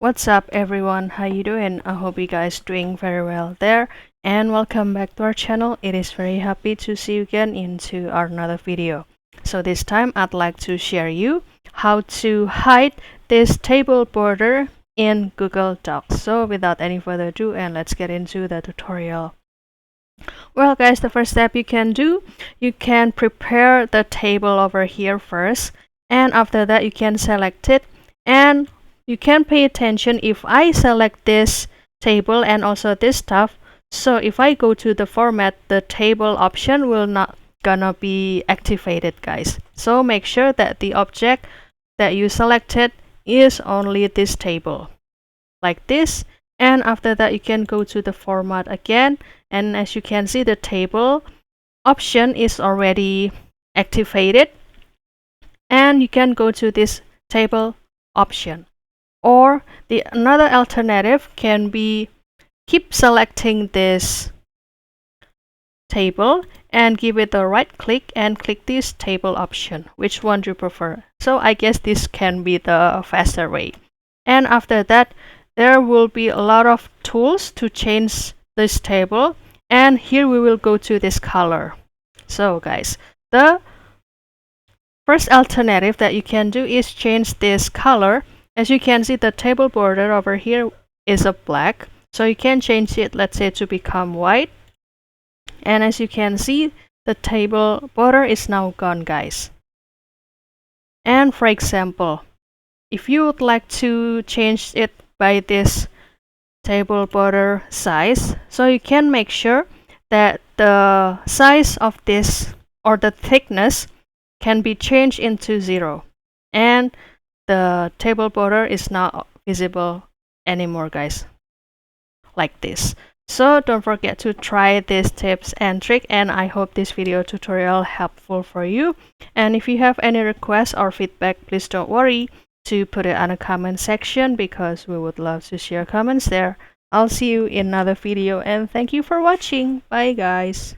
What's up everyone, how you doing? I hope you guys doing very well there, and welcome back to our channel. It is very happy to see you again into another video. So this time I'd like to share you how to hide this table border in Google Docs. So without any further ado, and let's get into the tutorial. Well guys, the first step you can do, you can prepare the table over here first, and after that you can select it, and you can pay attention if I select this table and also this stuff. So if I go to the format, the table option will not gonna be activated guys. So make sure that the object that you selected is only this table like this, and after that you can go to the format again, and as you can see the table option is already activated, and you can go to this table option. Or the another alternative can be keep selecting this table and give it a right click and click this table option. Which one do you prefer? So I guess this can be the faster way. And after that, there will be a lot of tools to change this table, and here we will go to this color. So guys, the first alternative that you can do is change this color. As you can see, the table border over here is a black, so you can change it, let's say, to become white. And as you can see, the table border is now gone guys. And for example, if you would like to change it by this table border size, so you can make sure that the size of this, or the thickness, can be changed into 0, and the table border is not visible anymore guys, like this. So don't forget to try these tips and trick, and I hope this video tutorial helpful for you. And if you have any requests or feedback, please don't worry to put it on a comment section, because we would love to share comments there. I'll see you in another video, and thank you for watching. Bye guys.